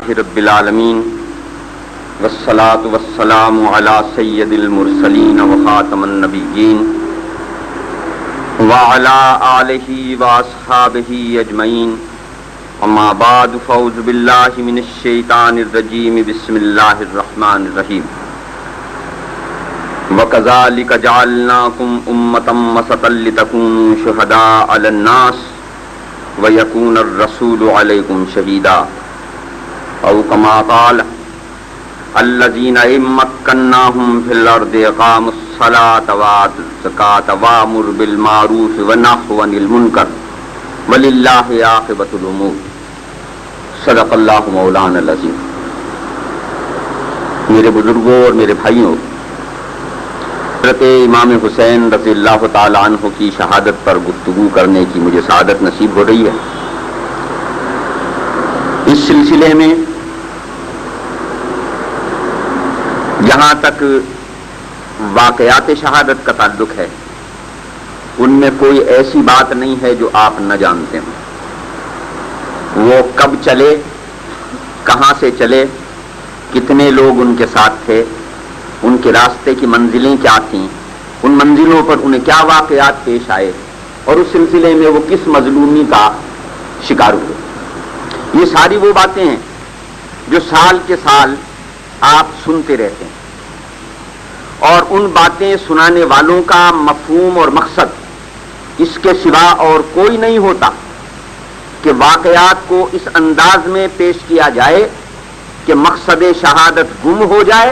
رب العالمین والصلاة والسلام علی سید المرسلین وخاتم النبیین وعلی آلہ واصحابہ اجمعین اما بعد فاعوذ باللہ من الشیطان الرجیم بسم اللہ الرحمن الرحیم وَكَذَلِكَ جَعَلْنَاكُمْ أُمَّةً وَسَطًا لِتَكُونُوا شُهَدَاءَ عَلَى النَّاسِ وَيَكُونَ الرَّسُولُ عَلَيْكُمْ شَهِيدًا أَوْ كَمَا قَالَ الَّذِينَ إِن مَّكَّنَّاهُمْ فِي الْأَرْضِ أَقَامُوا الصَّلَاةَ وَآتَوُا الزَّكَاةَ وَأَمَرُوا بِالْمَعْرُوفِ وَنَهَوْا عَنِ الْمُنكَرِ وَلِلَّهِ عَاقِبَةُ الْأُمُورِ صدق اللہ مولانا العظیم۔ میرے بزرگوں اور میرے بھائیوں، حضرت امام حسین رضی اللہ تعالی عنہ کی شہادت پر گفتگو کرنے کی مجھے سعادت نصیب ہو رہی ہے۔ اس سلسلے میں جہاں تک واقعات شہادت کا تعلق ہے، ان میں کوئی ایسی بات نہیں ہے جو آپ نہ جانتے ہوں۔ وہ کب چلے، کہاں سے چلے، کتنے لوگ ان کے ساتھ تھے، ان کے راستے کی منزلیں کیا تھیں، ان منزلوں پر انہیں کیا واقعات پیش آئے، اور اس سلسلے میں وہ کس مظلومی کا شکار ہوئے۔ یہ ساری وہ باتیں ہیں جو سال کے سال آپ سنتے رہتے ہیں، اور ان باتیں سنانے والوں کا مفہوم اور مقصد اس کے سوا اور کوئی نہیں ہوتا کہ واقعات کو اس انداز میں پیش کیا جائے کہ مقصد شہادت گم ہو جائے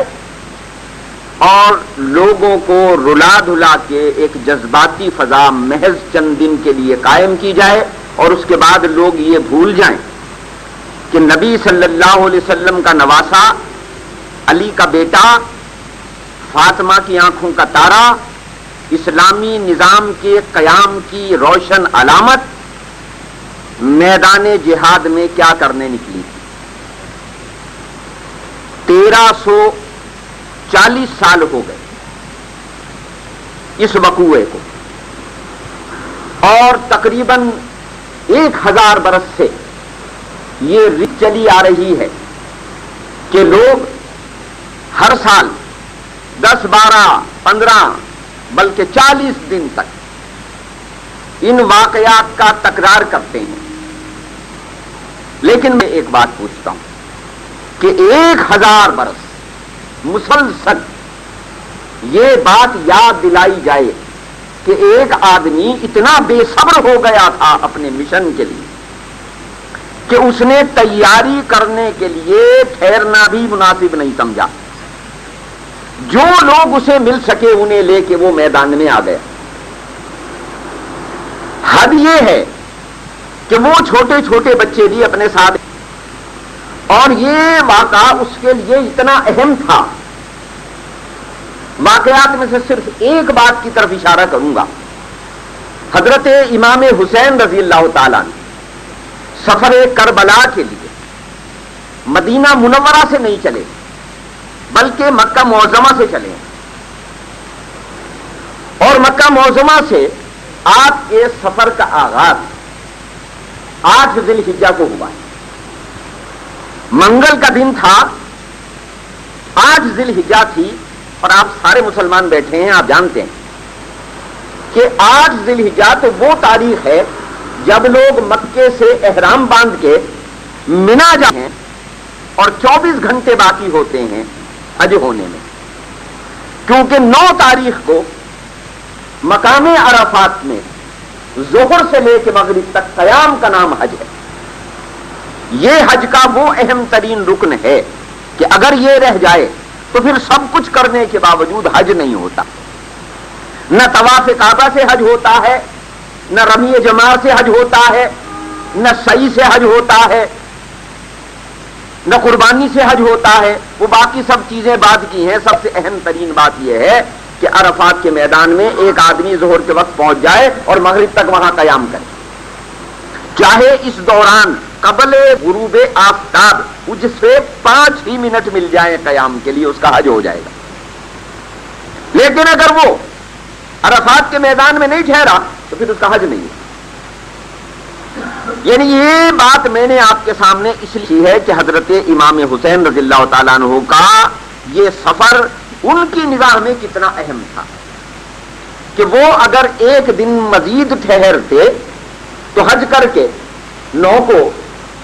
اور لوگوں کو رلا دھلا کے ایک جذباتی فضا محض چند دن کے لیے قائم کی جائے، اور اس کے بعد لوگ یہ بھول جائیں کہ نبی صلی اللہ علیہ وسلم کا نواسا، علی کا بیٹا، فاطمہ کی آنکھوں کا تارا، اسلامی نظام کے قیام کی روشن علامت میدان جہاد میں کیا کرنے نکلی تھی۔ 1340 سال ہو گئے اس وقوعے کو، اور تقریباً 1000 برس سے یہ رت چلی آ رہی ہے کہ لوگ ہر سال 10 12 15 بلکہ 40 دن تک ان واقعات کا تکرار کرتے ہیں۔ لیکن میں ایک بات پوچھتا ہوں کہ 1000 برس مسلسل یہ بات یاد دلائی جائے کہ ایک آدمی اتنا بے صبر ہو گیا تھا اپنے مشن کے لیے کہ اس نے تیاری کرنے کے لیے ٹھہرنا بھی مناسب نہیں سمجھا۔ جو لوگ اسے مل سکے انہیں لے کے وہ میدان میں آ گیا۔ حد یہ ہے کہ وہ چھوٹے چھوٹے بچے بھی اپنے ساتھ، اور یہ واقعہ اس کے لیے اتنا اہم تھا۔ واقعات میں سے صرف ایک بات کی طرف اشارہ کروں گا۔ حضرت امام حسین رضی اللہ تعالیٰ نے سفر کربلا کے لیے مدینہ منورہ سے نہیں چلے بلکہ مکہ معظمہ سے چلے، اور مکہ معظمہ سے آپ کے سفر کا آغاز 8 ذی الحجہ کو ہوا ہے۔ منگل کا دن تھا، 8 ذی الحجہ تھی، اور آپ سارے مسلمان بیٹھے ہیں، آپ جانتے ہیں کہ 8 ذی الحجہ تو وہ تاریخ ہے جب لوگ مکے سے احرام باندھ کے منا جاتے ہیں اور 24 گھنٹے باقی ہوتے ہیں حج ہونے میں، کیونکہ 9 تاریخ کو مقام عرفات میں ظہر سے لے کے مغرب تک قیام کا نام حج ہے۔ یہ حج کا وہ اہم ترین رکن ہے کہ اگر یہ رہ جائے تو پھر سب کچھ کرنے کے باوجود حج نہیں ہوتا۔ نہ طواف کعبہ سے حج ہوتا ہے، نہ رمی جمار سے حج ہوتا ہے، نہ سعی سے حج ہوتا ہے، نہ قربانی سے حج ہوتا ہے۔ وہ باقی سب چیزیں بعد کی ہیں۔ سب سے اہم ترین بات یہ ہے کہ عرفات کے میدان میں ایک آدمی ظہر کے وقت پہنچ جائے اور مغرب تک وہاں قیام کرے، چاہے اس دوران قبل غروب آفتاب مجھ سے 5 ہی منٹ مل جائیں قیام کے لیے، اس کا حج ہو جائے گا۔ لیکن اگر وہ عرفات کے میدان میں نہیں ٹھہرا تو پھر اس کا حج نہیں ہے۔ یعنی یہ بات میں نے آپ کے سامنے اس لیے ہے کہ حضرت امام حسین رضی اللہ تعالیٰ عنہ کا یہ سفر ان کی نگاہ میں کتنا اہم تھا کہ وہ اگر ایک دن مزید ٹھہرتے تو حج کر کے 9 کو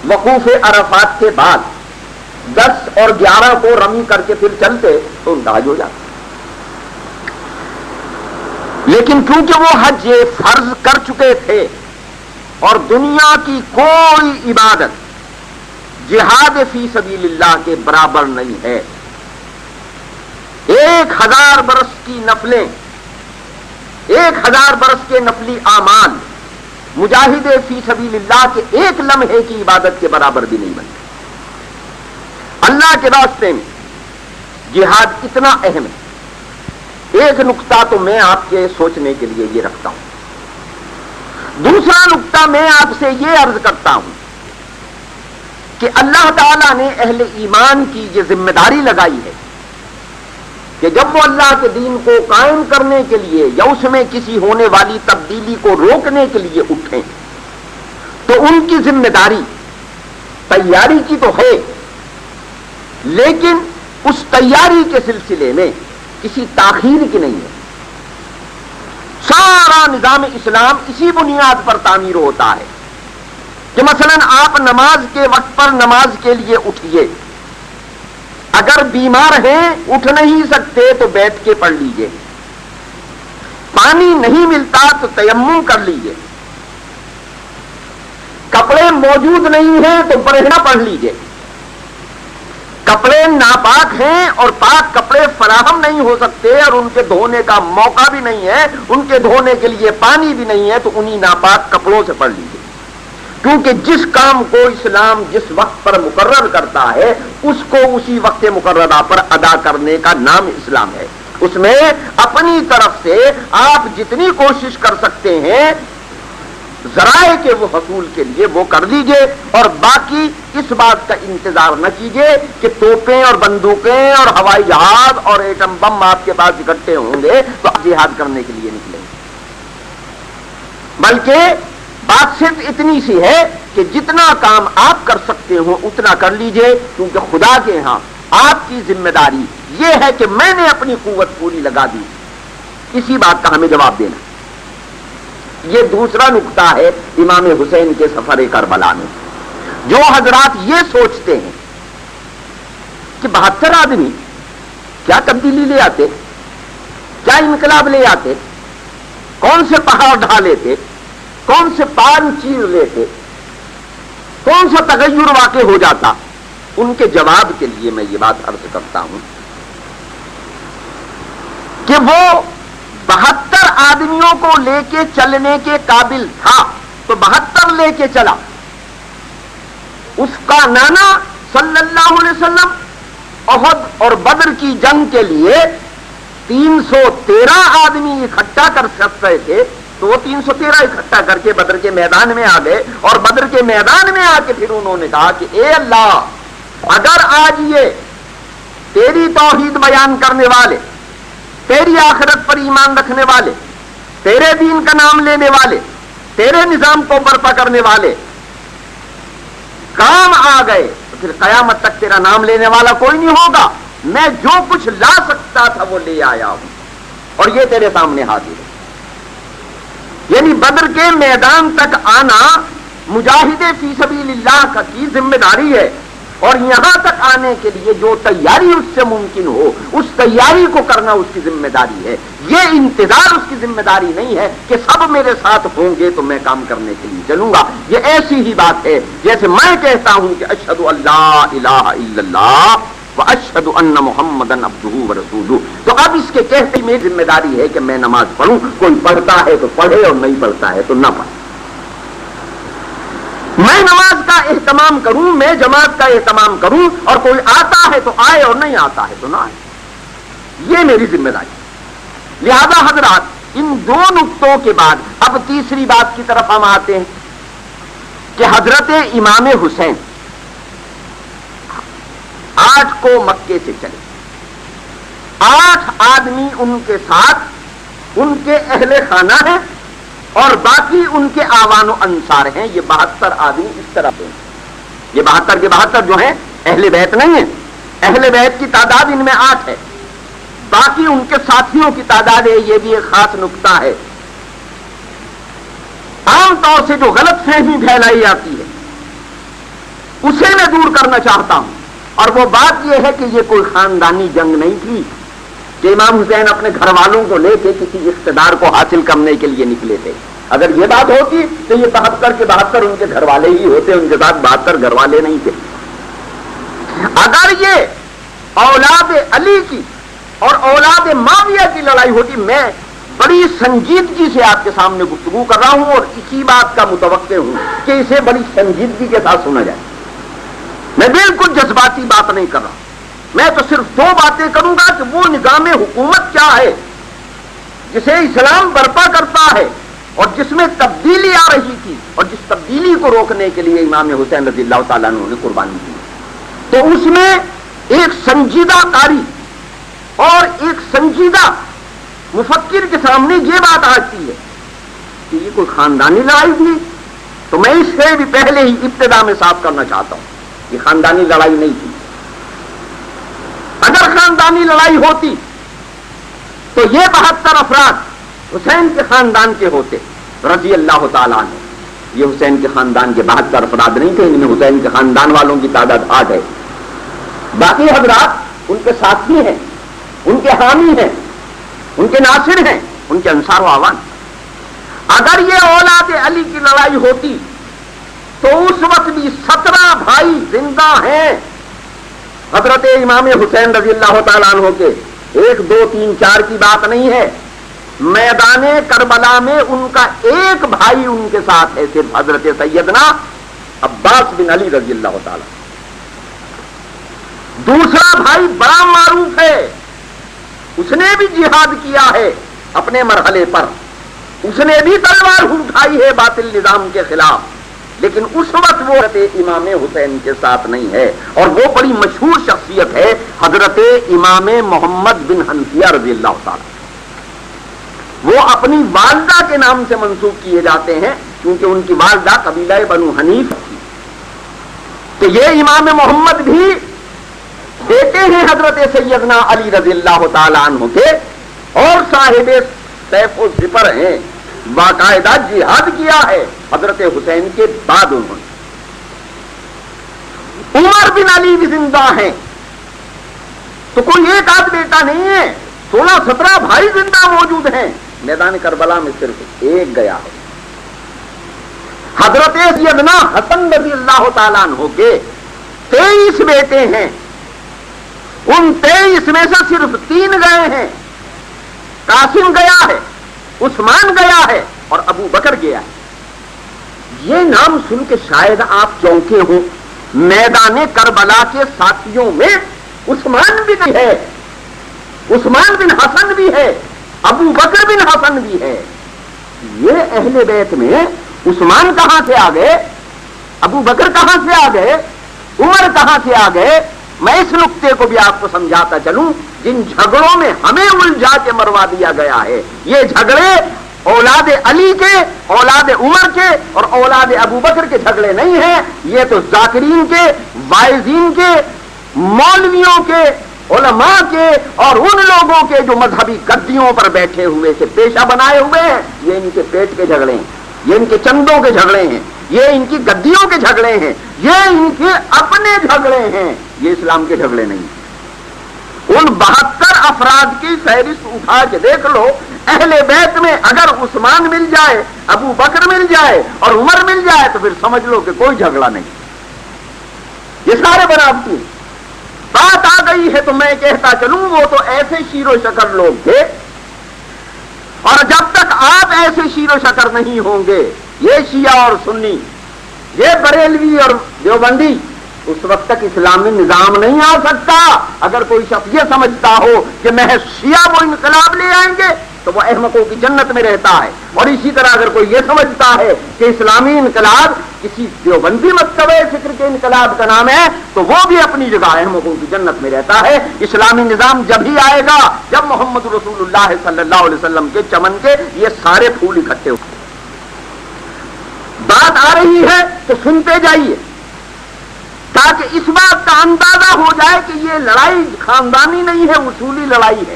وقوف عرفات کے بعد 10 اور 11 کو رمی کر کے پھر چلتے تو ان کا حج ہو جاتا. لیکن کیونکہ وہ حج فرض کر چکے تھے اور دنیا کی کوئی عبادت جہاد فی سبیل اللہ کے برابر نہیں ہے. 1000 برس کی نفلیں، 1000 برس کے نفلی اعمال مجاہد فی سبیل اللہ کے ایک لمحے کی عبادت کے برابر بھی نہیں بنتے. اللہ کے راستے میں جہاد اتنا اہم ہے. ایک نقطہ تو میں آپ کے سوچنے کے لیے یہ رکھتا ہوں. دوسرا نقطہ میں آپ سے یہ عرض کرتا ہوں کہ اللہ تعالیٰ نے اہل ایمان کی یہ ذمہ داری لگائی ہے کہ جب وہ اللہ کے دین کو قائم کرنے کے لیے یا اس میں کسی ہونے والی تبدیلی کو روکنے کے لیے اٹھیں تو ان کی ذمہ داری تیاری کی تو ہے، لیکن اس تیاری کے سلسلے میں کسی تاخیر کی نہیں ہے. سارا نظام اسلام اسی بنیاد پر تعمیر ہوتا ہے کہ مثلا آپ نماز کے وقت پر نماز کے لیے اٹھیے، اگر بیمار ہیں اٹھ نہیں سکتے تو بیٹھ کے پڑھ لیجئے، پانی نہیں ملتا تو تیمم کر لیجئے، کپڑے موجود نہیں ہیں تو برہنہ پڑھ لیجئے، کپڑے ناپاک ہیں اور پاک کپڑے فراہم نہیں ہو سکتے اور ان کے دھونے کا موقع بھی نہیں ہے، ان کے دھونے کے لیے پانی بھی نہیں ہے تو انہی ناپاک کپڑوں سے پڑھ لیجئے. کیونکہ جس کام کو اسلام جس وقت پر مقرر کرتا ہے اس کو اسی وقت مقررہ پر ادا کرنے کا نام اسلام ہے. اس میں اپنی طرف سے آپ جتنی کوشش کر سکتے ہیں ذرائع کے وہ حصول کے لیے وہ کر لیجئے، اور باقی اس بات کا انتظار نہ کیجئے کہ توپیں اور بندوقیں اور ہوائی جہاز اور ایٹم بم آپ کے پاس اکٹھے ہوں گے تو آپ جہاد کرنے کے لیے نکلیں گے. بلکہ بات صرف اتنی سی ہے کہ جتنا کام آپ کر سکتے ہو اتنا کر لیجئے، کیونکہ خدا کے ہاں آپ کی ذمہ داری یہ ہے کہ میں نے اپنی قوت پوری لگا دی. اسی بات کا ہمیں جواب دینا. یہ دوسرا نقطہ ہے امام حسین کے سفر کربلا میں. جو حضرات یہ سوچتے ہیں کہ 72 آدمی کیا تبدیلی لے آتے، کیا انقلاب لے آتے، کون سے پہاڑ ڈھا لیتے، کون سے پان چیر لیتے، کون سا تغیر واقع ہو جاتا، ان کے جواب کے لیے میں یہ بات عرض کرتا ہوں کہ وہ 72 آدمیوں کو لے کے چلنے کے قابل تھا تو 72 لے کے چلا. اس کا نانا صلی اللہ علیہ وسلم احد اور بدر کی جنگ کے لیے 313 آدمی اکٹھا کر سکتے تھے تو وہ 313 اکٹھا کر کے بدر کے میدان میں آ گئے، اور بدر کے میدان میں آ کے پھر انہوں نے کہا کہ اے اللہ، اگر آج یہ تیری توحید بیان کرنے والے، تیری آخرت پر ایمان رکھنے والے، تیرے دین کا نام لینے والے، تیرے نظام کو برپا کرنے والے کام آ گئے تو پھر قیامت تک تیرا نام لینے والا کوئی نہیں ہوگا. میں جو کچھ لا سکتا تھا وہ لے آیا ہوں اور یہ تیرے سامنے حاضر ہے. یعنی بدر کے میدان تک آنا مجاہد فی سبیل اللہ کی ذمہ داری ہے، اور یہاں تک آنے کے لیے جو تیاری اس سے ممکن ہو اس تیاری کو کرنا اس کی ذمہ داری ہے. یہ انتظار اس کی ذمہ داری نہیں ہے کہ سب میرے ساتھ ہوں گے تو میں کام کرنے کے لیے چلوں گا. یہ ایسی ہی بات ہے جیسے میں کہتا ہوں کہ اشہد ان لا الہ الا اللہ واشہد ان محمدن عبدہ ورسولہ، تو اب اس کے کہتے ہی میری ذمہ داری ہے کہ میں نماز پڑھوں. کوئی پڑھتا ہے تو پڑھے اور نہیں پڑھتا ہے تو نہ پڑھے. میں نماز کا اہتمام کروں، میں جماعت کا اہتمام کروں، اور کوئی آتا ہے تو آئے اور نہیں آتا ہے تو نہ آئے. یہ میری ذمہ داری. لہذا حضرات ان دو نقطوں کے بعد اب تیسری بات کی طرف ہم آتے ہیں کہ حضرت امام حسین 8 کو مکے سے چلے، 8 آدمی ان کے ساتھ، ان کے اہل خانہ ہیں اور باقی ان کے آوان و انصار ہیں. یہ 72 آدمی اس طرح ہیں. یہ 72 کے 72 جو ہیں اہل بیت نہیں ہیں. اہل بیت کی تعداد ان میں 8 ہے. باقی ان کے ساتھیوں کی تعداد ہے. یہ بھی ایک خاص نقطہ ہے. عام طور سے جو غلط فہمی پھیلائی جاتی ہے اسے میں دور کرنا چاہتا ہوں. اور وہ بات یہ ہے کہ یہ کوئی خاندانی جنگ نہیں تھی کہ امام حسین اپنے گھر والوں کو لے کے کسی اقتدار کو حاصل کرنے کے لیے نکلے تھے. اگر یہ بات ہوتی تو یہ 72 کے 72 ان کے گھر والے ہی ہوتے. ان کے ساتھ 72 گھر والے نہیں تھے. اگر یہ اولاد علی کی اور اولاد معاویہ کی لڑائی ہوتی، میں بڑی سنجیدگی سے آپ کے سامنے گفتگو کر رہا ہوں اور اسی بات کا متوقع ہوں کہ اسے بڑی سنجیدگی کے ساتھ سنا جائے. میں بالکل جذباتی بات نہیں کر رہا. میں تو صرف 2 باتیں کروں گا کہ وہ نظام حکومت کیا ہے جسے اسلام برپا کرتا ہے اور جس میں تبدیلی آ رہی تھی اور جس تبدیلی کو روکنے کے لیے امام حسین رضی اللہ تعالیٰ عنہ نے قربانی دی. تو اس میں ایک سنجیدہ قاری اور ایک سنجیدہ مفکر کے سامنے یہ بات آتی ہے کہ یہ کوئی خاندانی لڑائی تھی. تو میں اس سے بھی پہلے ہی ابتدا میں صاف کرنا چاہتا ہوں یہ خاندانی لڑائی نہیں تھی. اگر خاندانی لڑائی ہوتی تو یہ 72 افراد حسین کے خاندان کے ہوتے رضی اللہ تعالیٰ عنہ. یہ حسین کے خاندان کے 72 افراد نہیں تھے. ان میں حسین کے خاندان والوں کی تعداد 8 ہے. باقی حضرات ان کے ساتھی ہیں، ان کے حامی ہیں، ان کے ناصر ہیں، ان کے انصار و اعوان. اگر یہ اولاد علی کی لڑائی ہوتی تو اس وقت بھی 17 بھائی زندہ ہیں حضرت امام حسین رضی اللہ تعالیٰ عنہ کے. 1 2 3 4 کی بات نہیں ہے. میدان کربلا میں ان کا ایک بھائی ان کے ساتھ ہے، صرف حضرت سیدنا عباس بن علی رضی اللہ تعالیٰ. دوسرا بھائی بڑا معروف ہے، اس نے بھی جہاد کیا ہے اپنے مرحلے پر. اس نے بھی تلوار اٹھائی ہے باطل نظام کے خلاف، لیکن اس وقت وہ حضرت امام حسین کے ساتھ نہیں ہے. اور وہ بڑی مشہور شخصیت ہے حضرت امام محمد بن حنفیہ رضی اللہ تعالیٰ. وہ اپنی والدہ کے نام سے منسوب کیے جاتے ہیں کیونکہ ان کی والدہ قبیلہ بنو حنیف تھی. تو یہ امام محمد بھی بیٹے ہیں حضرت سیدنا علی رضی اللہ تعالیٰ عنہ کے اور صاحب سیف و ظفر ہیں. باقاعدہ جہاد کیا ہے حضرت حسین کے بعد انہوں نے. عمر بن علی بھی زندہ ہیں. تو کوئی ایک آدھ بیٹا نہیں ہے، 16-17 بھائی زندہ موجود ہیں. میدان کربلا میں صرف ایک گیا ہے. حضرت سیدنا حسن رضی اللہ تعالیٰ عنہ کے 23 بیٹے ہیں. ان 23 میں سے صرف 3 گئے ہیں. قاسم گیا ہے، عثمان گیا ہے اور ابو بکر گیا ہے. یہ نام سن کے شاید آپ چونکے ہوں. میدان کربلا کے ساتھیوں میں عثمان بھی ہے، عثمان بن حسن بھی ہے، ابو بکر بن حسن بھی ہے. یہ اہل بیت میں عثمان کہاں سے آ گئے، ابو بکر کہاں سے آ گئے، عمر کہاں سے آ گئے؟ میں اس نقطے کو بھی آپ کو سمجھاتا چلوں. جن جھگڑوں میں ہمیں الجھا کے مروا دیا گیا ہے، یہ جھگڑے اولاد علی کے، اولاد عمر کے اور اولاد ابو بکر کے جھگڑے نہیں ہیں. یہ تو ذاکرین کے، واعظین کے، مولویوں کے، علماء کے اور ان لوگوں کے جو مذہبی گدیوں پر بیٹھے ہوئے سے پیشہ بنائے ہوئے ہیں. یہ ان کے پیٹ کے جھگڑے ہیں، یہ ان کے چندوں کے جھگڑے ہیں، یہ ان کی گدیوں کے جھگڑے ہیں، یہ ان کے اپنے جھگڑے ہیں. یہ اسلام کے جھگڑے نہیں. ان 72 افراد کی فہرست اٹھا کے دیکھ لو. اہل بیت میں اگر عثمان مل جائے، ابو بکر مل جائے اور عمر مل جائے تو پھر سمجھ لو کہ کوئی جھگڑا نہیں. یہ سارے بناوٹی. بات آ گئی ہے تو میں کہتا چلوں وہ تو ایسے شیر و شکر لوگ تھے، اور جب تک آپ ایسے شیر و شکر نہیں ہوں گے، یہ شیعہ اور سنی، یہ بریلوی اور دیوبندی، اس وقت تک اسلامی نظام نہیں آ سکتا. اگر کوئی شخص یہ سمجھتا ہو کہ محض شیعہ وہ انقلاب لے آئیں گے تو وہ احمقوں کی جنت میں رہتا ہے. اور اسی طرح اگر کوئی یہ سمجھتا ہے کہ اسلامی انقلاب کسی دیوبندی مکتبہ فکر کے انقلاب کا نام ہے تو وہ بھی اپنی جگہ احمقوں کی جنت میں رہتا ہے. اسلامی نظام جب ہی آئے گا جب محمد رسول اللہ صلی اللہ علیہ وسلم کے چمن کے یہ سارے پھول اکٹھے ہو. بات آ رہی ہے تو سنتے جائیے تاکہ اس بات کا اندازہ ہو جائے کہ یہ لڑائی خاندانی نہیں ہے، اصولی لڑائی ہے۔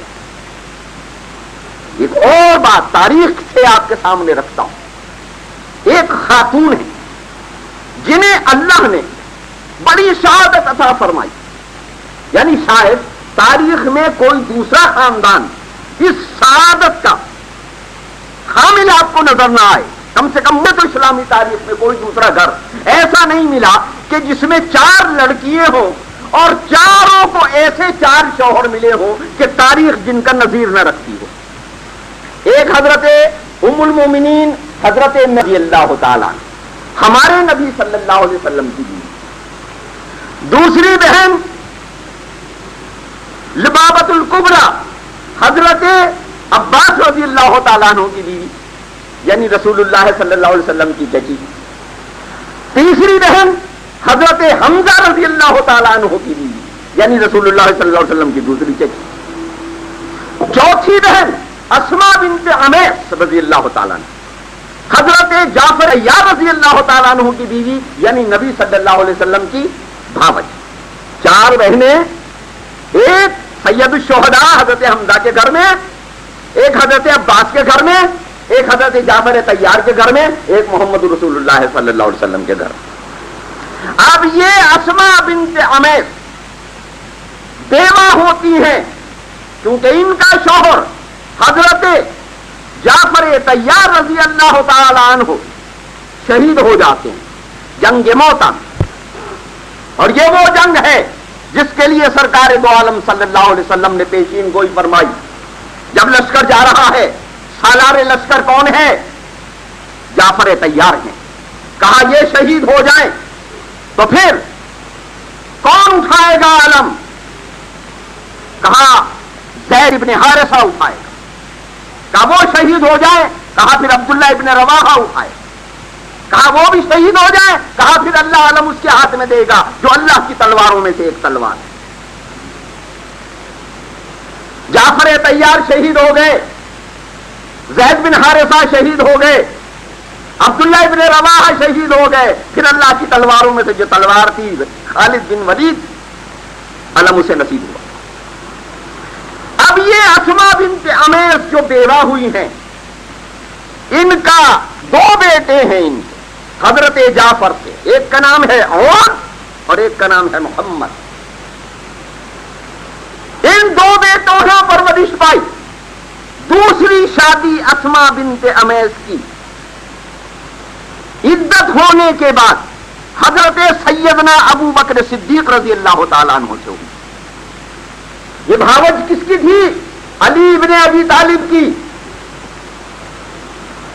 ایک اور بات تاریخ سے آپ کے سامنے رکھتا ہوں۔ ایک خاتون ہے جنہیں اللہ نے بڑی شہادت عطا فرمائی، یعنی شاید تاریخ میں کوئی دوسرا خاندان اس سعادت کا حامل آپ کو نظر نہ آئے، کم سے کم میں تو اسلامی تاریخ میں کوئی دوسرا گھر ایسا نہیں ملا کہ جس میں 4 لڑکیاں ہوں اور چاروں کو ایسے 4 شوہر ملے ہوں کہ تاریخ جن کا نظیر نہ رکھتی ہو۔ ایک حضرت ام المومنین حضرت نبی اللہ تعالیٰ ہمارے نبی صلی اللہ علیہ وسلم کی بیوی، دوسری بہن لبابۃ الکبریٰ حضرت عباس رضی اللہ تعالیٰ عنہ کی بیوی، یعنی رسول اللہ صلی اللہ علیہ وسلم کی چچی، تیسری بہن حضرت حمزہ رضی اللہ تعالیٰ عنہ کی بیوی، یعنی رسول اللہ صلی اللہ علیہ وسلم کی دوسری چچی، چوتھی بہن اسماء بنت عمیس رضی اللہ تعالیٰ عنہ، حضرت جعفر عیار رضی اللہ تعالیٰ عنہ کی بیوی، یعنی نبی صلی اللہ علیہ وسلم کی بھاوج۔ 4 بہنیں، ایک سید الشہداء حضرت حمزہ کے گھر میں، ایک حضرت عباس کے گھر میں، ایک حضرت جعفر طیار کے گھر میں، ایک محمد رسول اللہ صلی اللہ علیہ وسلم کے گھر میں۔ اب یہ اسماء بنت عمیس بیوہ ہوتی ہیں کیونکہ ان کا شوہر حضرت جعفر طیار رضی اللہ تعالی عنہ شہید ہو جاتے ہیں جنگ موتا میں، اور یہ وہ جنگ ہے جس کے لیے سرکار دو عالم صلی اللہ علیہ وسلم نے پیشین گوئی فرمائی۔ جب لشکر جا رہا ہے، سالار لشکر کون ہے؟ جعفر طیار ہیں۔ کہا یہ شہید ہو جائیں تو پھر کون اٹھائے گا علم؟ کہا زید ابن حارثہ اٹھائے گا۔ کہا وہ شہید ہو جائے؟ کہا پھر عبداللہ ابن رواحہ اٹھائے گا۔ کہا وہ بھی شہید ہو جائے؟ کہا پھر اللہ علم اس کے ہاتھ میں دے گا جو اللہ کی تلواروں میں سے ایک تلوار ہے۔ جعفر طیار شہید ہو گئے، زید بن حارثہ شہید ہو گئے، عبداللہ ابن رواحہ شہید ہو گئے، پھر اللہ کی تلواروں میں سے جو تلوار تھی خالد بن ولید علم اسے نصیب ہوا۔ اب یہ اسماء بنت عمیس جو بیوہ ہوئی ہیں، ان کا 2 بیٹے ہیں، ان کے حضرت جعفر سے، ایک کا نام ہے عمر اور ایک کا نام ہے محمد۔ ان 2 بیٹوں نے پرورش پائی۔ دوسری شادی اسماء بنت عمیس کی عدت ہونے کے بعد حضرت سیدنا ابو بکر صدیق رضی اللہ تعالیٰ عنہ سے ہوئی۔ یہ بھاوج کس کی تھی؟ علی ابن ابی طالب کی۔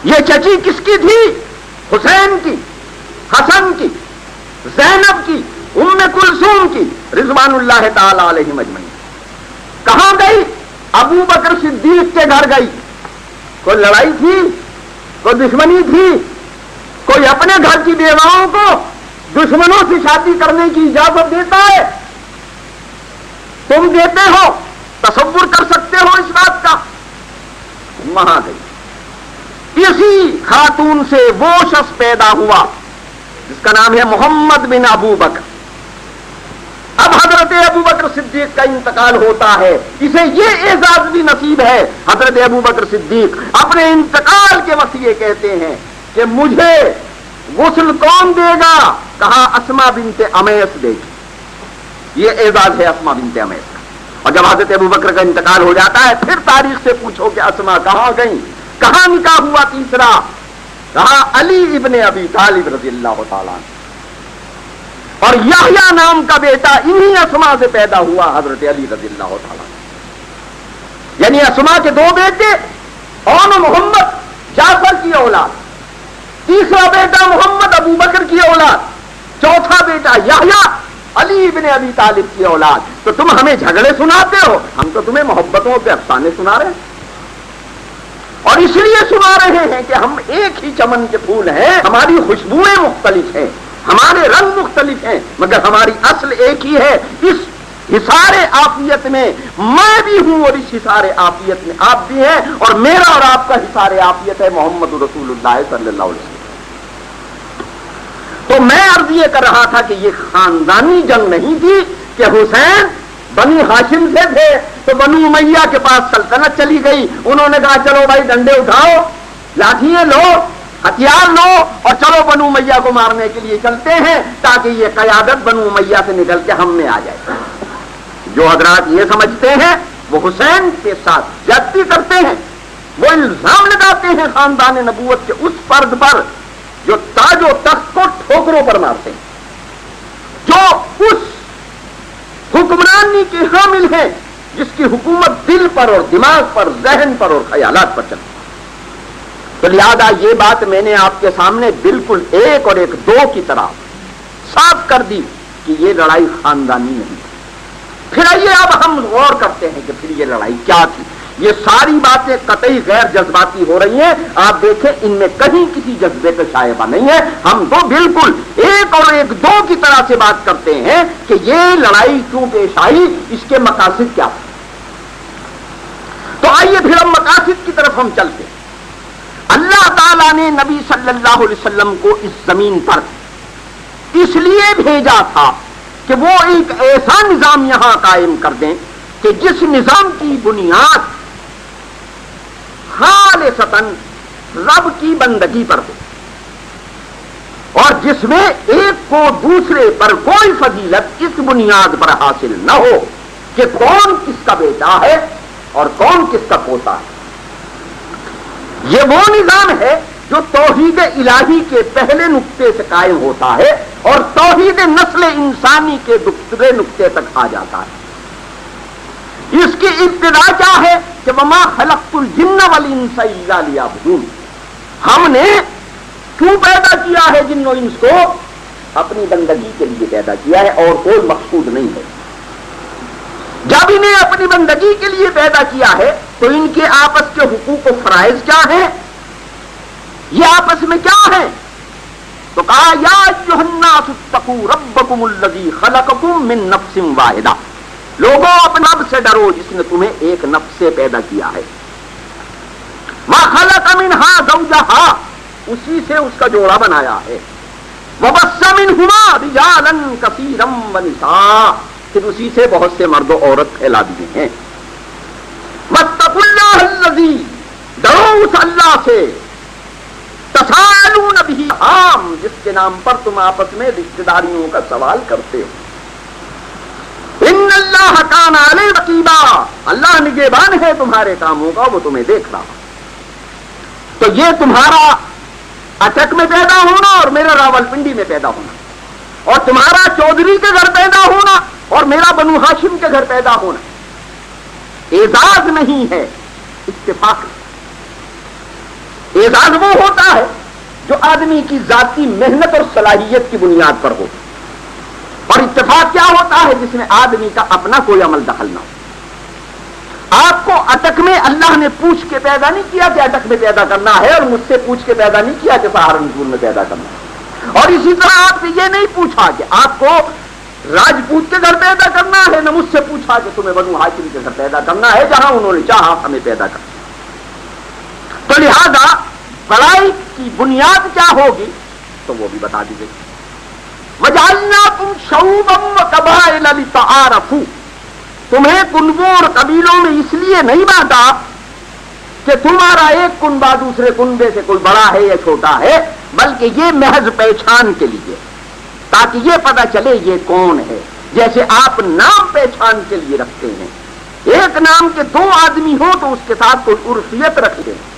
یہ چچی کس کی تھی؟ حسین کی، حسن کی، زینب کی، ام کلثوم کی رضوان اللہ تعالی علیہم اجمعین۔ کہاں گئی؟ ابو بکر صدیق کے گھر گئی۔ کوئی لڑائی تھی؟ کوئی دشمنی تھی؟ کوئی اپنے گھر کی بیواؤں کو دشمنوں سے شادی کرنے کی اجازت دیتا ہے؟ تم دیتے ہو؟ تصور کر سکتے ہو اس بات کا؟ وہاں گئی۔ اسی خاتون سے وہ شخص پیدا ہوا جس کا نام ہے محمد بن ابو بکر۔ اب حضرت ابو بکر صدیق کا انتقال ہوتا ہے، اسے یہ اعزاز بھی نصیب ہے۔ حضرت ابو بکر صدیق اپنے انتقال کے وقت یہ کہتے ہیں کہ مجھے غسل کون دے گا؟ کہا اسماء بنت عمیس دے گی۔ یہ اعزاز ہے اسماء بنت عمیس کا۔ اور جب حضرت ابو بکر کا انتقال ہو جاتا ہے، پھر تاریخ سے پوچھو کہ اسماء کہاں گئیں، کہاں نکاح ہوا تیسرا؟ کہا علی ابن ابی طالب رضی اللہ تعالیٰ عنہ، اور یحییٰ نام کا بیٹا انہی اسماء سے پیدا ہوا حضرت علی رضی اللہ تعالیٰ عنہ۔ یعنی اسماء کے 2 بیٹے اور محمد جعفر کی اولاد، تیسرا بیٹا محمد ابو بکر کی اولاد، چوتھا بیٹا یحییٰ علی ابن ابی طالب کی اولاد۔ تو تم ہمیں جھگڑے سناتے ہو، ہم تو تمہیں محبتوں کے افسانے سنا رہے ہیں، اور اس لیے سنا رہے ہیں کہ ہم ایک ہی چمن کے پھول ہیں، ہماری خوشبوئیں مختلف ہیں، ہمارے رنگ مختلف ہیں، مگر ہماری اصل ایک ہی ہے۔ اس حصار عافیت میں میں بھی ہوں اور اس حصار عافیت میں آپ بھی ہیں، اور میرا اور آپ کا حصار عافیت ہے محمد رسول اللہ صلی اللہ علیہ وسلم۔ تو میں عرض یہ کر رہا تھا کہ یہ خاندانی جنگ نہیں تھی کہ حسین بنی ہاشم سے تھے تو بنو امیہ کے پاس سلطنت چلی گئی، انہوں نے کہا چلو بھائی ڈنڈے اٹھاؤ، لاٹھیاں لو، ہتھیار لو اور چلو بنو امیہ کو مارنے کے لیے چلتے ہیں تاکہ یہ قیادت بنو امیہ سے نکل کے ہم میں آ جائے۔ جو حضرات یہ سمجھتے ہیں وہ حسین کے ساتھ زیادتی کرتے ہیں، وہ الزام لگاتے ہیں خاندان نبوت کے اس فرد پر جو تاج و تخت کو ٹھوکروں پر مارتے ہیں، جو اس حکمرانی کے حامل ہیں جس کی حکومت دل پر اور دماغ پر، ذہن پر اور خیالات پر چلتی ہے۔ تو لہذا یہ بات میں نے آپ کے سامنے بالکل ایک اور ایک دو کی طرح صاف کر دی کہ یہ لڑائی خاندانی نہیں تھی۔ پھر آئیے اب ہم غور کرتے ہیں کہ پھر یہ لڑائی کیا تھی۔ یہ ساری باتیں قطعی غیر جذباتی ہو رہی ہیں، آپ دیکھیں ان میں کہیں کسی جذبے کا شائبہ نہیں ہے، ہم تو بالکل ایک اور ایک دو کی طرح سے بات کرتے ہیں کہ یہ لڑائی کیوں پیش آئی، اس کے مقاصد کیا تھے۔ تو آئیے پھر ہم مقاصد کی طرف ہم چلتے ہیں۔ اللہ تعالیٰ نے نبی صلی اللہ علیہ وسلم کو اس زمین پر اس لیے بھیجا تھا کہ وہ ایک ایسا نظام یہاں قائم کر دیں کہ جس نظام کی بنیاد خالصتاً رب کی بندگی پر ہو اور جس میں ایک کو دوسرے پر کوئی فضیلت اس بنیاد پر حاصل نہ ہو کہ کون کس کا بیٹا ہے اور کون کس کا پوتا ہے۔ یہ وہ نظام ہے جو توحید الہی کے پہلے نقطے سے قائم ہوتا ہے اور توحید نسل انسانی کے دوسرے نقطے تک آ جاتا ہے۔ اس کی ابتدا کیا ہے کہ وما خلقت الجن والانس الا لیعبدون، ہم نے کیوں پیدا کیا ہے جن و انس کو؟ اپنی بندگی کے لیے پیدا کیا ہے اور کوئی مقصود نہیں ہے۔ جب انہیں اپنی بندگی کے لیے پیدا کیا ہے تو ان کے آپس کے حقوق و فرائض کیا ہیں، یہ آپس میں کیا ہیں؟ تو کہا یا ایھا الناس اتقوا ربکم الذی خلقکم من نفس واحدہ، لوگوں اپنے رب سے ڈرو جس نے تمہیں ایک نفس سے پیدا کیا ہے۔ وخلق منہا زوجہا، اسی سے اس کا جوڑا بنایا ہے۔ وبث منہما رجالا کثیرا ونساء، پھر اسی سے بہت سے مرد و عورت پھیلا دیے ہیں۔ واتقوا اللہ الذی، ڈرو اس اللہ سے، تساءلون بہ ارحام، جس کے نام پر تم آپس میں رشتہ داریوں کا سوال کرتے ہو۔ ان اللہ کان علیکم رقیبا، اللہ نگہبان ہے تمہارے کاموں کا، وہ تمہیں دیکھ رہا۔ تو یہ تمہارا اٹک میں پیدا ہونا اور میرا راولپنڈی میں پیدا ہونا، اور تمہارا چودھری کے گھر پیدا ہونا اور میرا بنو ہاشم کے گھر پیدا ہونا اعزاز نہیں ہے، اتفاق ہے۔ اعزاز وہ ہوتا ہے جو آدمی کی ذاتی محنت اور صلاحیت کی بنیاد پر ہو، اور اتفاق کیا ہوتا ہے جس میں آدمی کا اپنا کوئی عمل دخل نہ ہو۔ آپ کو اٹک میں اللہ نے پوچھ کے پیدا نہیں کیا کہ اٹک میں پیدا کرنا ہے، اور مجھ سے پوچھ کے پیدا نہیں کیا کہ سہارنپور میں پیدا کرنا ہے، اور اسی طرح آپ سے یہ نہیں پوچھا کہ آپ کو راجپوت کے گھر پیدا کرنا ہے، نہ مجھ سے پوچھا کہ تمہیں بنو ہاشم کے گھر پیدا کرنا ہے، جہاں انہوں نے چاہا ہمیں پیدا کرنا۔ تو لہذا بڑائی کی بنیاد کیا ہوگی تو وہ بھی بتا دی گئی۔ وَجَعَلْنَاكُمْ شَعُوبًا وَقَبَائِلَ لِتَعَارَفُوا، تمہیں کنبوں اور قبیلوں میں اس لیے نہیں بانٹا کہ تمہارا ایک کنبہ دوسرے کنبے سے کوئی بڑا ہے یا چھوٹا ہے، بلکہ یہ محض پہچان کے لیے، تاکہ یہ پتہ چلے یہ کون ہے۔ جیسے آپ نام پہچان کے لیے رکھتے ہیں، ایک نام کے دو آدمی ہو تو اس کے ساتھ کوئی عرفیت رکھتے ہیں،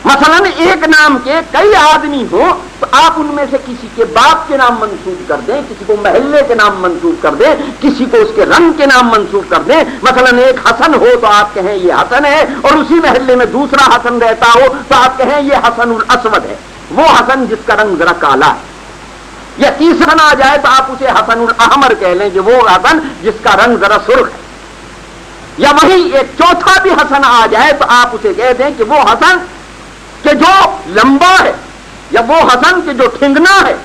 مثلا ایک نام کے کئی آدمی ہوں تو آپ ان میں سے کسی کے باپ کے نام منسوب کر دیں، کسی کو محلے کے نام منسوب کر دیں، کسی کو اس کے رنگ کے نام منسوب کر دیں۔ مثلا ایک حسن ہو تو آپ کہیں یہ حسن ہے، اور اسی محلے میں دوسرا حسن رہتا ہو تو آپ کہیں یہ حسن الاسود ہے، وہ حسن جس کا رنگ ذرا کالا ہے۔ یا تیسرا آ جائے تو آپ اسے حسن الاحمر کہہ لیں کہ وہ حسن جس کا رنگ ذرا سرخ ہے۔ یا وہی ایک چوتھا بھی حسن آ جائے تو آپ اسے کہہ دیں کہ وہ حسن کہ جو لمبا ہے، یا وہ حسن کہ جو ٹھنگنا ہے۔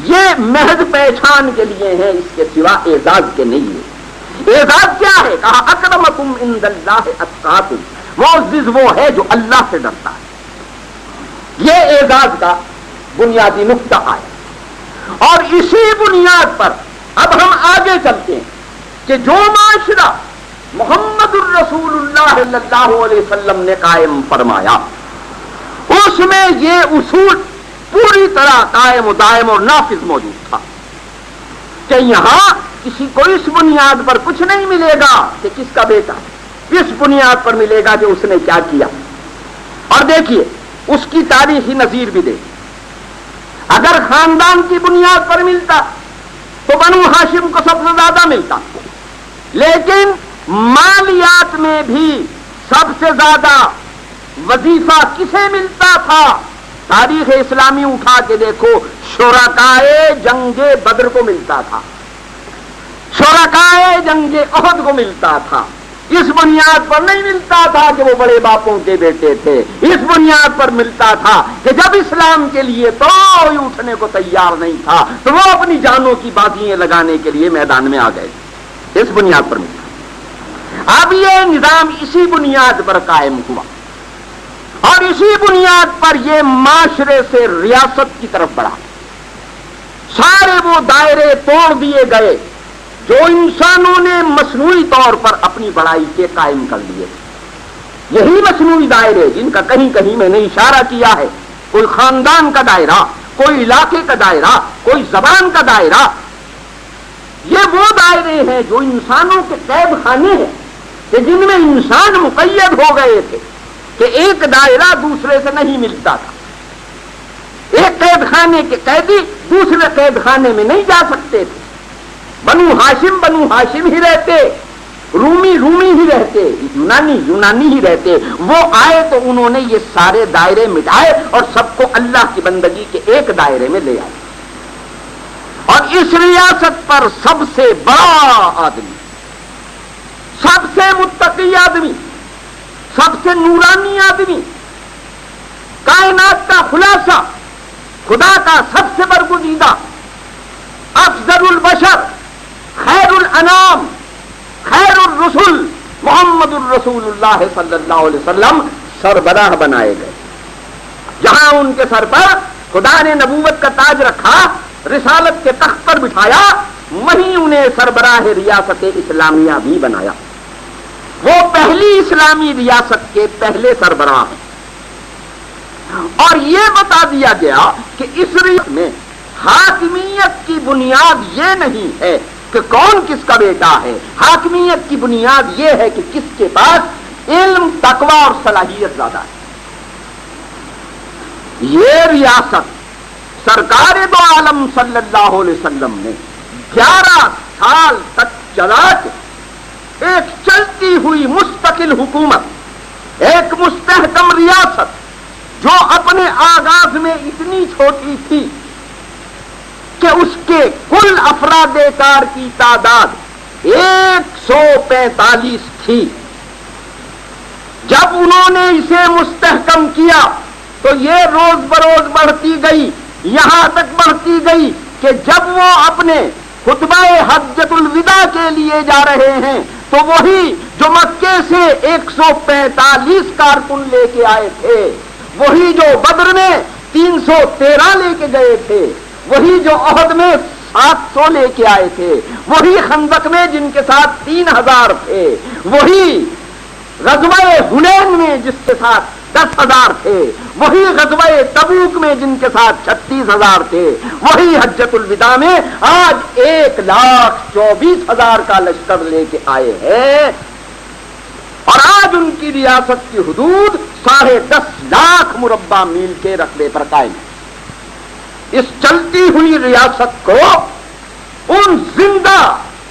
یہ محض پہچان کے لیے ہے، اس کے سوا اعزاز کے نہیں ہے۔ اعزاز کیا ہے؟ کہا اکرمکم عند اللہ اتقاکم، معزز وہ ہے جو اللہ سے ڈرتا ہے۔ یہ اعزاز کا بنیادی نقطہ آیا۔ اور اسی بنیاد پر اب ہم آگے چلتے ہیں کہ جو معاشرہ محمد الرسول اللہ صلی اللہ علیہ وسلم نے قائم فرمایا اس میں یہ اصول پوری طرح قائم و دائم اور نافذ موجود تھا کہ یہاں کسی کو اس بنیاد پر کچھ نہیں ملے گا کہ کس کا بیٹا، اس بنیاد پر ملے گا کہ اس نے کیا کیا۔ اور دیکھیے اس کی تاریخی نظیر بھی دیکھیے، اگر خاندان کی بنیاد پر ملتا تو بنو ہاشم کو سب سے زیادہ ملتا، لیکن مالیات میں بھی سب سے زیادہ وظیفہ کسے ملتا تھا؟ تاریخ اسلامی اٹھا کے دیکھو، شرکائے جنگ بدر کو ملتا تھا، شرکائے جنگ احد کو ملتا تھا۔ اس بنیاد پر نہیں ملتا تھا کہ وہ بڑے باپوں کے بیٹے تھے، اس بنیاد پر ملتا تھا کہ جب اسلام کے لیے کوئی اٹھنے کو تیار نہیں تھا تو وہ اپنی جانوں کی بازیاں لگانے کے لیے میدان میں آ گئے، اس بنیاد پر ملتا۔ اب یہ نظام اسی بنیاد پر قائم ہوا اور اسی بنیاد پر یہ معاشرے سے ریاست کی طرف بڑھا، سارے وہ دائرے توڑ دیے گئے جو انسانوں نے مصنوعی طور پر اپنی بڑائی کے قائم کر لیے۔ یہی مصنوعی دائرے جن کا کہیں کہیں میں نے اشارہ کیا ہے، کوئی خاندان کا دائرہ، کوئی علاقے کا دائرہ، کوئی زبان کا دائرہ، یہ وہ دائرے ہیں جو انسانوں کے قید خانے ہیں کہ جن میں انسان مقید ہو گئے تھے کہ ایک دائرہ دوسرے سے نہیں ملتا تھا، ایک قید خانے کے قیدی دوسرے قید خانے میں نہیں جا سکتے تھے۔ بنو ہاشم ہی رہتے، رومی ہی رہتے، یونانی ہی رہتے۔ وہ آئے تو انہوں نے یہ سارے دائرے مٹائے اور سب کو اللہ کی بندگی کے ایک دائرے میں لے آئے۔ اور اس ریاست پر سب سے بڑا آدمی، سب سے متقی آدمی، سب سے نورانی آدمی، کائنات کا خلاصہ، خدا کا سب سے برگزیدہ، افضل البشر، خیر الانام، خیر الرسل، محمد الرسول اللہ صلی اللہ علیہ وسلم سربراہ بنائے گئے۔ جہاں ان کے سر پر خدا نے نبوت کا تاج رکھا، رسالت کے تخت پر بٹھایا، وہیں انہیں سربراہ ریاست اسلامیہ بھی بنایا۔ وہ پہلی اسلامی ریاست کے پہلے سربراہ ہیں۔ اور یہ بتا دیا گیا کہ اس ریاست میں حاکمیت کی بنیاد یہ نہیں ہے کہ کون کس کا بیٹا ہے، حاکمیت کی بنیاد یہ ہے کہ کس کے پاس علم، تقوی اور صلاحیت زیادہ ہے۔ یہ ریاست سرکار دو عالم صلی اللہ علیہ وسلم نے 11 سال تک چلا کے ایک چلتی ہوئی مستقل حکومت، ایک مستحکم ریاست جو اپنے آغاز میں اتنی چھوٹی تھی کہ اس کے کل افراد کار کی تعداد 145 تھی۔ جب انہوں نے اسے مستحکم کیا تو یہ روز بروز بڑھتی گئی، یہاں تک بڑھتی گئی کہ جب وہ اپنے خطبہ حجۃ الوداع کے لیے جا رہے ہیں تو وہی جو مکے سے 145 کارکن لے کے آئے تھے، وہی جو بدر میں 313 لے کے گئے تھے، وہی جو احد میں 700 لے کے آئے تھے، وہی خندق میں جن کے ساتھ 3000 تھے، وہی غزوہ حنین میں جس کے ساتھ 10,000 تھے، وہی غزوہ تبوک میں جن کے ساتھ 36,000 تھے، وہی حجۃ الوداع میں آج 1,24,000 کا لشکر لے کے آئے ہیں۔ اور آج ان کی ریاست کی حدود 10.5 لاکھ مربع میل کے رقبے پر قائم ہے۔ اس چلتی ہوئی ریاست کو ان زندہ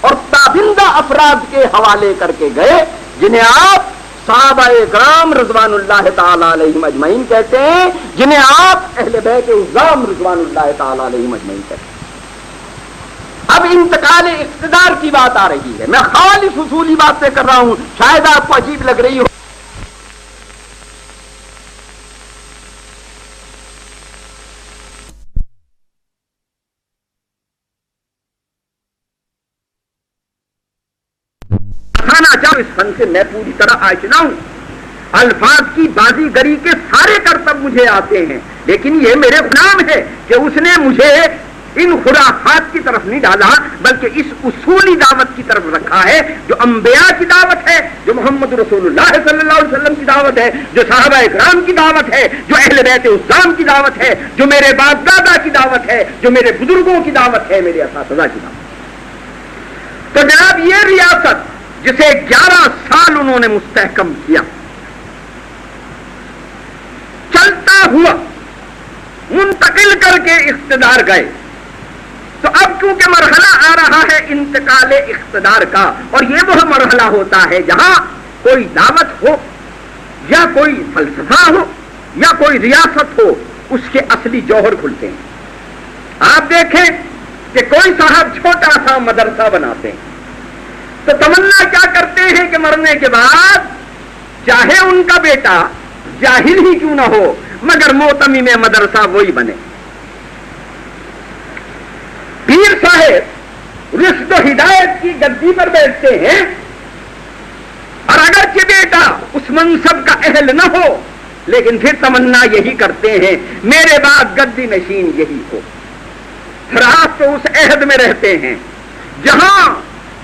اور تابندہ افراد کے حوالے کر کے گئے جنہیں آپ صحابہ کرام رضوان اللہ تعالی علیہم اجمعین کہتے ہیں، جنہیں آپ اہل بیت عظام رضوان اللہ تعالی علیہم اجمعین کہتے ہیں۔ اب انتقال اقتدار کی بات آ رہی ہے، میں خالص اصولی باتیں کر رہا ہوں، شاید آپ کو عجیب لگ رہی ہو۔ اس فن سے میں پوری طرح آشنا ہوں، الفاظ کی بازی گری کے سارے کرتب مجھے آتے ہیں، لیکن یہ میرے غلام ہے کہ اس نے مجھے ان خرافات کی طرف نہیں ڈالا بلکہ اس اصولی دعوت کی طرف رکھا ہے جو انبیاء کی دعوت ہے، جو محمد رسول اللہ صلی اللہ علیہ وسلم کی دعوت ہے، جو صحابہ اکرام کی دعوت ہے، جو اہل بیت اسلام کی دعوت ہے، جو میرے باپ دادا کی دعوت ہے، جو میرے بزرگوں کی دعوت ہے، میرے اساتذہ کی دعوت۔ تو جناب یہ ریاست جسے 11 سال انہوں نے مستحکم کیا، چلتا ہوا منتقل کر کے اقتدار گئے، تو اب کیونکہ مرحلہ آ رہا ہے انتقال اقتدار کا، اور یہ وہ مرحلہ ہوتا ہے جہاں کوئی دعوت ہو یا کوئی فلسفہ ہو یا کوئی ریاست ہو، اس کے اصلی جوہر کھلتے ہیں۔ آپ دیکھیں کہ کوئی صاحب چھوٹا سا مدرسہ بناتے ہیں تو تمنا کیا کرتے ہیں کہ مرنے کے بعد چاہے ان کا بیٹا جاہل ہی کیوں نہ ہو مگر موتمم مدرسہ وہی بنے۔ پیر صاحب رشد و ہدایت کی گدی پر بیٹھتے ہیں، اور اگرچہ بیٹا اس منصب کا اہل نہ ہو لیکن پھر تمنا یہی کرتے ہیں میرے بعد گدی نشین یہی ہو۔ پھر آپ تو اس عہد میں رہتے ہیں جہاں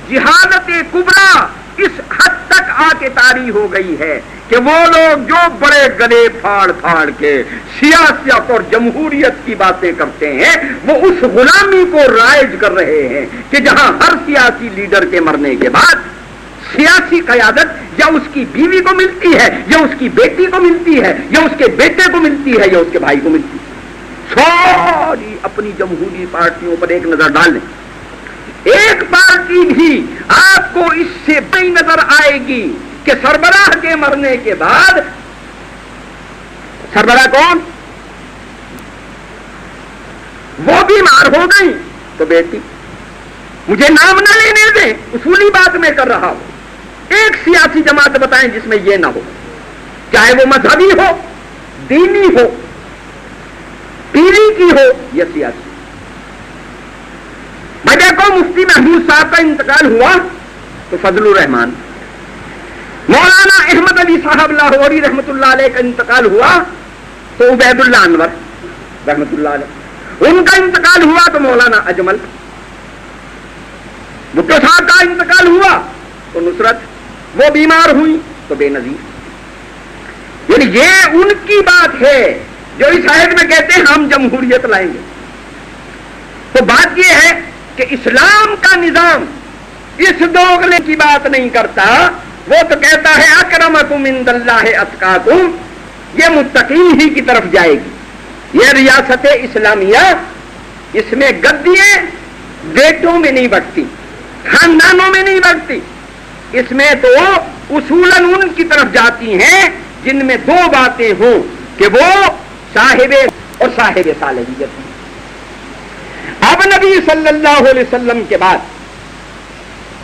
جہالت کبریٰ اس حد تک آ کے طاری ہو گئی ہے کہ وہ لوگ جو بڑے گلے پھاڑ پھاڑ کے سیاست اور جمہوریت کی باتیں کرتے ہیں وہ اس غلامی کو رائج کر رہے ہیں کہ جہاں ہر سیاسی لیڈر کے مرنے کے بعد سیاسی قیادت یا اس کی بیوی کو ملتی ہے یا اس کی بیٹی کو ملتی ہے یا اس کے بیٹے کو ملتی ہے یا اس کے بھائی کو ملتی ہے۔ ساری اپنی جمہوری پارٹیوں پر ایک نظر ڈال لیں، ایک پارٹی بھی آپ کو اس سے بڑی نظر آئے گی کہ سربراہ کے مرنے کے بعد سربراہ کون؟ وہ بیمار ہو گئی تو بیٹی، مجھے نام نہ لینے دیں، اصولی بات میں کر رہا ہوں، ایک سیاسی جماعت بتائیں جس میں یہ نہ ہو، چاہے وہ مذہبی ہو، دینی ہو، پیری کی ہو یا سیاسی۔ میں دیکھو مفتی محمود صاحب کا انتقال ہوا تو فضل الرحمان، مولانا احمد علی صاحب لاہوری رحمت اللہ علیہ کا انتقال ہوا تو عبید اللہ انور رحمت اللہ علیہ، ان کا انتقال ہوا تو مولانا اجمل، بھٹو صاحب کا انتقال ہوا تو نصرت، وہ بیمار ہوئی تو بے نظیر۔ یعنی یہ ان کی بات ہے جو اس عہد میں کہتے ہیں ہم جمہوریت لائیں گے۔ تو بات یہ ہے کہ اسلام کا نظام اس دوغلے کی بات نہیں کرتا، وہ تو کہتا ہے اکرمکم عند اللہ اتقاکم، یہ متقین ہی کی طرف جائے گی۔ یہ ریاست اسلامیہ، اس میں گدیاں بیٹوں میں نہیں بٹتی، خاندانوں میں نہیں بٹتی، اس میں تو اصولاً ان کی طرف جاتی ہیں جن میں دو باتیں ہوں کہ وہ صاحب اور صاحب صالحیت ہیں۔ اب نبی صلی اللہ علیہ وسلم کے بعد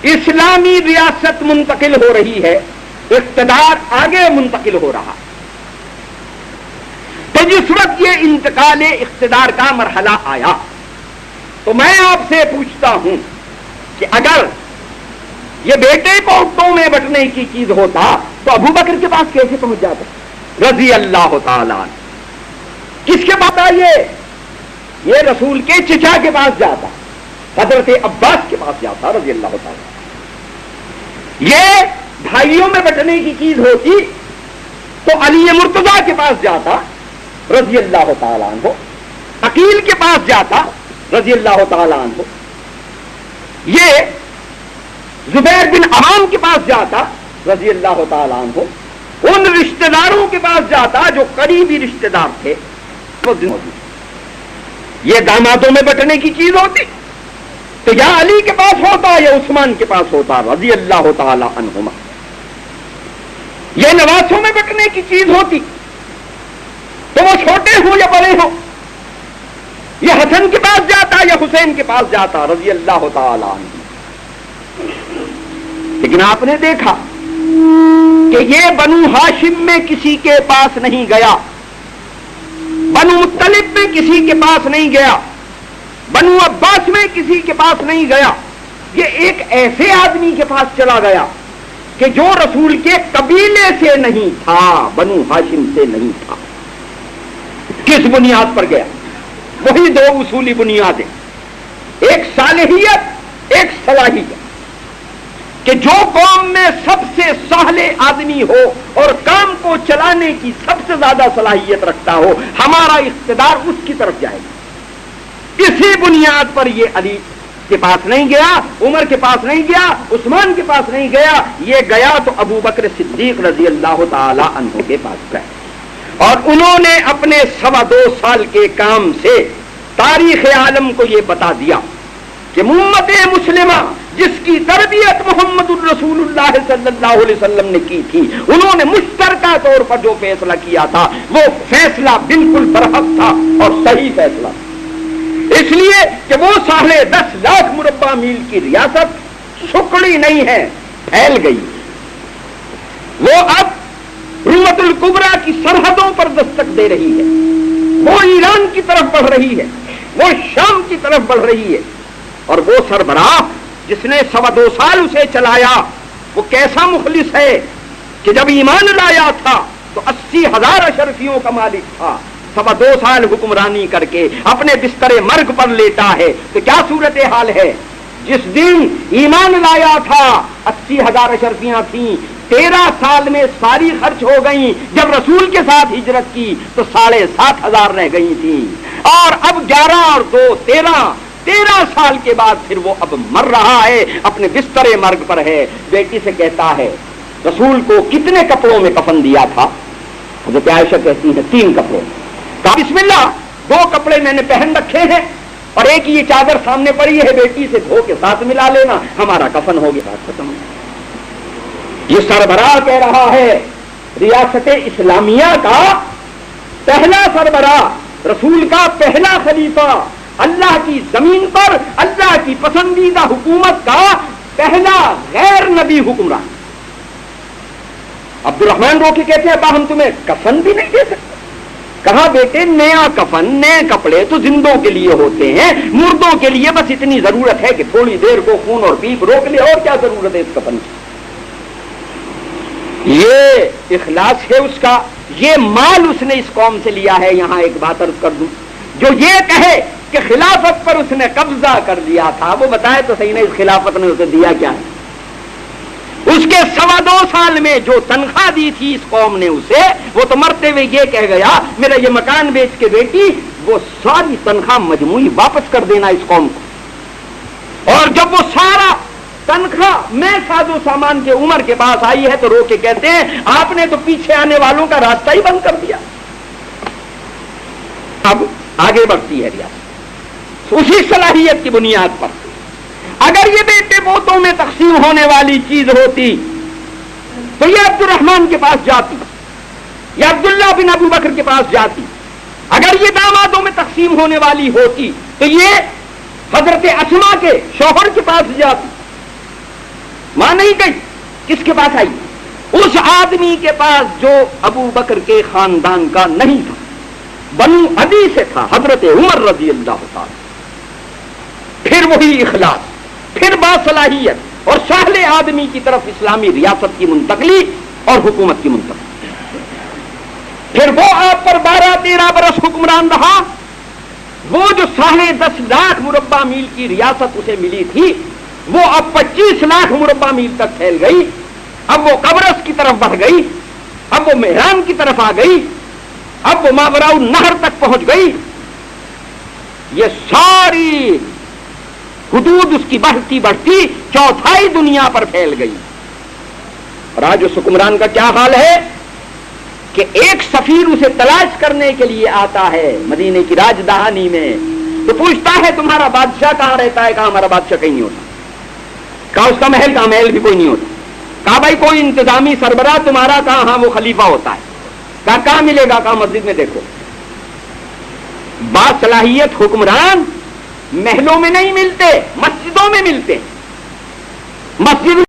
اسلامی ریاست منتقل ہو رہی ہے، اقتدار آگے منتقل ہو رہا، تو جس وقت یہ انتقال اقتدار کا مرحلہ آیا تو میں آپ سے پوچھتا ہوں کہ اگر یہ بیٹے پوتوں میں بٹنے کی چیز ہوتا تو ابو بکر کے پاس کیسے پہنچ جاتا رضی اللہ تعالیٰ عنہ؟ کس کے پاس آئیے؟ یہ رسول کے چچا کے پاس جاتا، حضرت عباس کے پاس جاتا رضی اللہ تعالیٰ۔ یہ بھائیوں میں بٹنے کی چیز ہوتی تو علی مرتضیٰ کے پاس جاتا رضی اللہ تعالیٰ عنہ، عقیل کے پاس جاتا رضی اللہ تعالیٰ عنہ، یہ زبیر بن عوام کے پاس جاتا رضی اللہ تعالیٰ عنہ، ان رشتہ داروں کے پاس جاتا جو قریبی رشتہ دار تھے۔ یہ دامادوں میں بٹنے کی چیز ہوتی تو یا علی کے پاس ہوتا یا عثمان کے پاس ہوتا رضی اللہ تعالی عنہما۔ یہ نواسوں میں بٹنے کی چیز ہوتی تو وہ چھوٹے ہوں یا بڑے ہوں، یہ حسن کے پاس جاتا یا حسین کے پاس جاتا رضی اللہ تعالی عنہ۔ لیکن آپ نے دیکھا کہ یہ بنو ہاشم میں کسی کے پاس نہیں گیا، بنو مطلب میں کسی کے پاس نہیں گیا، بنو عباس میں کسی کے پاس نہیں گیا، یہ ایک ایسے آدمی کے پاس چلا گیا کہ جو رسول کے قبیلے سے نہیں تھا، بنو ہاشم سے نہیں تھا۔ کس بنیاد پر گیا؟ وہی دو اصولی بنیادیں، ایک صالحیت ایک صلاحیت، کہ جو قوم میں سب سے صالح آدمی ہو اور کام کو چلانے کی سب سے زیادہ صلاحیت رکھتا ہو، ہمارا اقتدار اس کی طرف جائے گا۔ اسی بنیاد پر یہ علی کے پاس نہیں گیا، عمر کے پاس نہیں گیا، عثمان کے پاس نہیں گیا، یہ گیا تو ابو بکر صدیق رضی اللہ تعالی عنہ کے پاس گئے، اور انہوں نے اپنے 2.25 سال کے کام سے تاریخ عالم کو یہ بتا دیا کہ امت مسلمہ جس کی تربیت محمد الرسول اللہ صلی اللہ علیہ وسلم نے کی تھی، انہوں نے مشترکہ طور پر جو فیصلہ کیا تھا وہ فیصلہ بالکل برحق تھا اور صحیح فیصلہ تھا، اس لیے کہ وہ 10.5 لاکھ مربع میل کی ریاست سکڑی نہیں ہے، پھیل گئی، وہ اب رومت الکبریٰ کی سرحدوں پر دستک دے رہی ہے، وہ ایران کی طرف بڑھ رہی ہے، وہ شام کی طرف بڑھ رہی ہے، اور وہ سربراہ جس نے 2.25 سال اسے چلایا وہ کیسا مخلص ہے کہ جب ایمان لایا تھا تو 80,000 اشرفیوں کا مالک تھا، 2.25 سال حکمرانی کر کے اپنے بستر مرگ پر لیٹا ہے تو کیا صورتحال ہے؟ جس دن ایمان لایا تھا 80,000 اشرفیاں تھیں، 13 سال میں ساری خرچ ہو گئیں، جب رسول کے ساتھ ہجرت کی تو 7,500 رہ گئی تھیں، اور اب 11 اور 2 13 سال کے بعد پھر وہ اب مر رہا ہے، اپنے بستر مرگ پر ہے۔ بیٹی سے کہتا ہے رسول کو کتنے کپڑوں میں کفن دیا تھا؟ حضرت عائشہ کہتی ہے 3 کپڑوں۔ کہا بسم اللہ 2 کپڑے میں نے پہن رکھے ہیں اور ایک یہ چادر سامنے پڑی ہے، بیٹی سے دھو کے ساتھ ملا لینا، ہمارا کفن ہو گیا، ختم۔ یہ سربراہ کہہ رہا ہے ریاست اسلامیہ کا پہلا سربراہ، رسول کا پہلا خلیفہ، اللہ کی زمین پر اللہ کی پسندیدہ حکومت کا پہلا غیر نبی حکمران۔ عبد الرحمن روکی کہتے ہیں ابا ہم تمہیں کفن بھی نہیں دے سکتے۔ کہا بیٹے نیا کفن نئے کپڑے تو زندوں کے لیے ہوتے ہیں، مردوں کے لیے بس اتنی ضرورت ہے کہ تھوڑی دیر کو خون اور پیپ روک لے، اور کیا ضرورت ہے اس کفن کی؟ یہ اخلاص ہے اس کا، یہ مال اس نے اس قوم سے لیا ہے۔ یہاں ایک بات عرض کر دوں، جو یہ کہے کہ خلافت پر اس نے قبضہ کر لیا تھا، وہ بتائے تو صحیح نہیں اس خلافت نے اسے دیا کیا ہے؟ اس کے 2.25 سال میں جو تنخواہ دی تھی اس قوم نے اسے، وہ تو مرتے ہوئے یہ کہہ گیا میرا یہ مکان بیچ کے بیٹی وہ ساری تنخواہ مجموعی واپس کر دینا اس قوم کو۔ اور جب وہ سارا تنخواہ میں ساز و سامان کے عمر کے پاس آئی ہے تو رو کے کہتے ہیں آپ نے تو پیچھے آنے والوں کا راستہ ہی بند کر دیا۔ اب آگے بڑھتی ہے ریاست اسی صلاحیت کی بنیاد پر۔ اگر یہ بیٹے بوتوں میں تقسیم ہونے والی چیز ہوتی تو یہ عبد الرحمن کے پاس جاتی یا عبداللہ بن ابو بکر کے پاس جاتی۔ اگر یہ دامادوں میں تقسیم ہونے والی ہوتی تو یہ حضرت اسما کے شوہر کے پاس جاتی۔ ماں نہیں گئی، کس کے پاس آئی؟ اس آدمی کے پاس جو ابو بکر کے خاندان کا نہیں تھا، بنو عدی سے تھا، حضرت عمر رضی اللہ تعالی۔ پھر وہی اخلاص، پھر باصلاحیت اور صالح آدمی کی طرف اسلامی ریاست کی منتقلی اور حکومت کی منتقلی۔ پھر وہ آپ پر 12-13 برس حکمران رہا، وہ جو 10.5 لاکھ مربع میل کی ریاست اسے ملی تھی وہ اب 25 لاکھ مربع میل تک پھیل گئی، اب وہ قبرص کی طرف بڑھ گئی، اب وہ مہران کی طرف آ گئی، اب وہ ماوراء النہر تک پہنچ گئی۔ یہ ساری حدود اس کی بڑھتی بڑھتی 1/4 دنیا پر پھیل گئی۔ اور آج اس حکمران کا کیا حال ہے کہ ایک سفیر اسے تلاش کرنے کے لیے آتا ہے مدینے کی راجدھانی میں، تو پوچھتا ہے تمہارا بادشاہ کہاں رہتا ہے؟ کہا ہمارا بادشاہ کہیں نہیں ہوتا۔ کہا اس کا محل کہاں؟ محل بھی کوئی نہیں ہوتا۔ کہا بھائی کوئی انتظامی سربراہ تمہارا کہاں؟ ہاں وہ خلیفہ ہوتا ہے۔ کہا کہاں ملے گا؟ کہا مسجد میں دیکھو۔ باصلاحیت حکمران محلوں میں نہیں ملتے، مسجدوں میں ملتے۔ مسجد